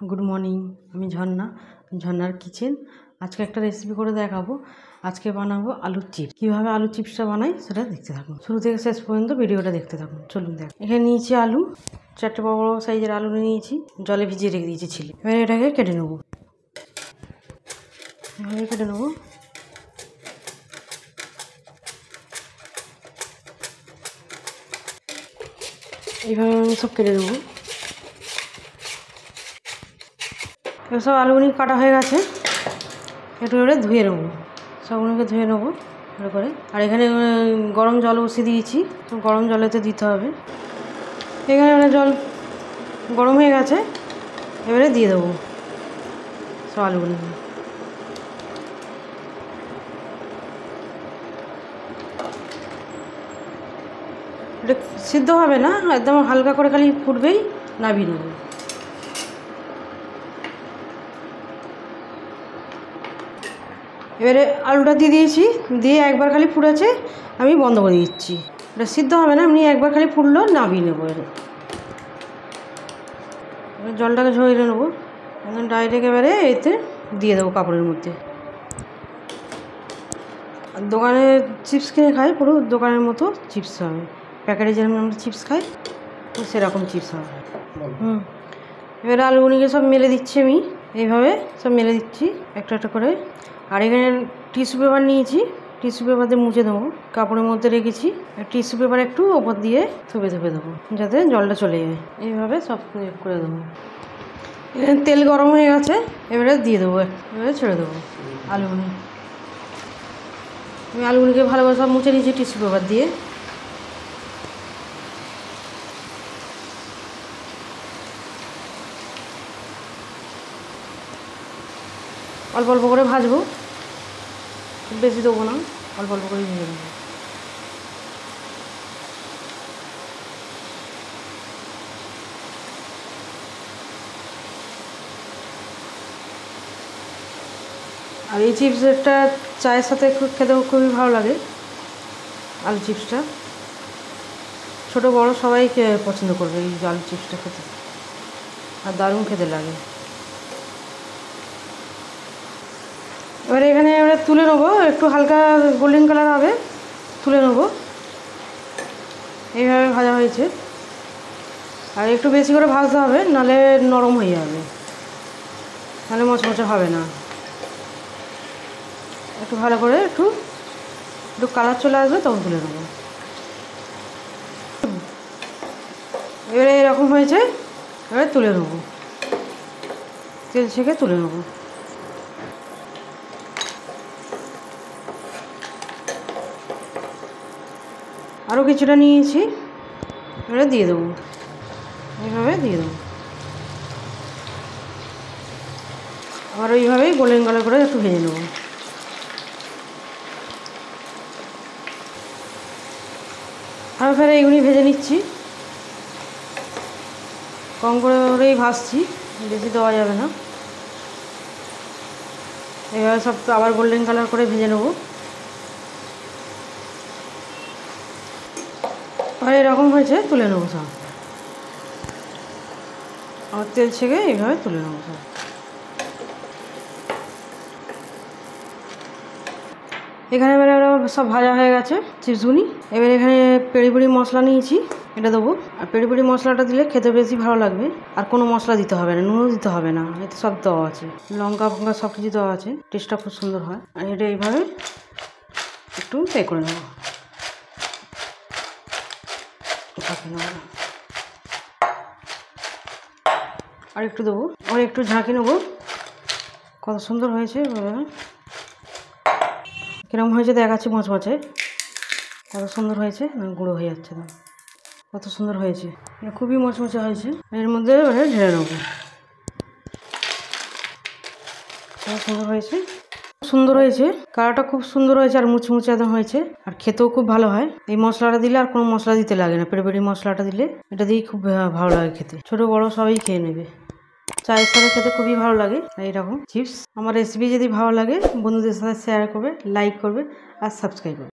Good morning, আমি ঝর্ণা, ঝর্ণার kitchen. আজকে একটা রেসিপি করে দেখাবো। আজকে বানাবো আলুর চিপস। কীভাবে আলুর চিপসটা বানাই সেটা দেখতে থাকুন, শুরু থেকে শেষ পর্যন্ত ভিডিওটা দেখতে থাকুন। চলুন দেখ। এখানে নিয়েছি আলু, 4টে বড় বড় সাইজের আলু নিয়েছি, জলে ভিজিয়ে রেখে দিয়েছি ছিলে। এবার এটাকে কেটে নেবো, এভাবে কেটে নেবো। এইভাবে আমি সব কেটে নেবো। এবার সব আলুগুলি কাটা হয়ে গেছে, একটু করে ধুয়ে নেবো, সবগুলোকে ধুয়ে নেবো ভালো করে। আর এখানে গরম জল বসিয়ে দিয়েছি, গরম জলেতে দিতে হবে। এখানে জল গরম হয়ে গেছে, এবারে দিয়ে দেবো সব আলুগুলি। এটা সিদ্ধ হবে না, একদম হালকা করে খালি ফুটবেই নামিয়ে নেবো। এবারে আলুটা দিয়ে দিয়েছি, দিয়ে একবার খালি ফুটেছে আমি বন্ধ করে দিচ্ছি। এটা সিদ্ধ হবে না, এমনি একবার খালি ফুটলো নামিয়ে নেবো। এবারে জলটাকে ঝরিয়ে নেবো, একদম ডাইরেক্ট এবারে এতে দিয়ে দেবো কাপড়ের মধ্যে। আর দোকানে চিপস কিনে খাই, পুরো দোকানের মতো চিপস হবে, প্যাকেটে যেরকম আমরা চিপস খাই তো সেরকম চিপস হবে। এবারে আলুগুলিকে সব মেলে দিচ্ছি আমি, এইভাবে সব মেলে দিচ্ছি একটা একটা করে। আর এখানে টিস্যু পেপার নিয়েছি, টিস্যু পেপার দিয়ে মুছে দেবো। কাপড়ের মধ্যে রেখেছি, টিস্যু পেপার একটু ওপর দিয়ে থুপে থুপে দেবো যাতে জলটা চলে যায়। এইভাবে সব করে দেবো। এখানে তেল গরম হয়ে গেছে, এবারে দিয়ে দেবো, এবারে ছেড়ে দেবো আলুগুলি। আমি আলুগুলিকে ভালোভাবে সব মুছে নিয়েছি টিস্যু পেপার দিয়ে। অল্প অল্প করে ভাজবো, বেশি দেবো না, অল্প অল্প করে ভেজে নেবো। আর এই চিপসটা চায়ের সাথে খেতে খুবই ভালো লাগে। আলু চিপসটা ছোটো বড়ো সবাই পছন্দ করবে এই আলু চিপসটা খেতে, আর দারুণ খেতে লাগে। এবারে এখানে তুলে নেবো, একটু হালকা গোল্ডেন কালার হবে, তুলে নেবো। এইভাবে ভাজা হয়েছে, আর একটু বেশি করে ভাজতে হবে, নাহলে নরম হয়ে যাবে, নাহলে মচমচে হবে না। একটু ভালো করে একটু কালার চলে আসবে তখন তুলে নেবো। এবারে এরকম হয়েছে, এবারে তুলে নেবো, তেল ছেঁকে তুলে নেবো। আরও কিছুটা নিয়েছি, এবারে দিয়ে দেবো, এইভাবে দিয়ে দেবো। আবার ওইভাবেই গোল্ডেন কালার করে একটু ভেজে নেবো। আর ফের এইগুলি ভেজে নিচ্ছি, কম করেই ভাজছি, বেশি দেওয়া যাবে না। এইভাবে সব আবার গোল্ডেন কালার করে ভেজে নেবো। আর এরকম হয়েছে, তুলে নেবো সব। আর তেল ছেঁকে এইভাবে তুলে নেবো সব। এখানে এবারে সব ভাজা হয়ে গেছে চিপসগুলি। এবার এখানে পেরি পেরি মশলা নিয়েছি, এটা দেবো। আর পেরি পেরি মশলাটা দিলে খেতে বেশি ভালো লাগবে। আর কোনো মশলা দিতে হবে না, নুনও দিতে হবে না, এতে সব দেওয়া আছে, লঙ্কা ফঙ্কা সব কিছু দেওয়া আছে, টেস্টটা খুব সুন্দর হয়। আর এটা এইভাবে একটু করে নেবো, আর একটু দেবো, আর একটু ঝাঁকি নেবো। কত সুন্দর হয়েছে, কিরম হয়েছে দেখাচ্ছি, মচমচে কত সুন্দর হয়েছে, গুঁড়ো হয়ে যাচ্ছে না, কত সুন্দর হয়েছে, খুবই মচমচে হয়েছে। এর মধ্যে ঢেলে নেবো, কত সুন্দর হয়েছে, সুন্দর হয়েছে, কালারটা খুব সুন্দর হয়েছে, আর মুচমুচে একদম হয়েছে, আর খেতেও খুব ভালো হয়। এই মশলাটা দিলে আর কোনো মশলা দিতে লাগে না, পেরি পেরি মশলাটা দিলে এটা দিয়েই খুব ভালো লাগে খেতে, ছোটো বড়ো সবাই খেয়ে নেবে। চায়ের সাথে খেতে খুবই ভালো লাগে এইরকম চিপস। আমার রেসিপি যদি ভালো লাগে বন্ধুদের সাথে শেয়ার করবে, লাইক করবে আর সাবস্ক্রাইব করবে।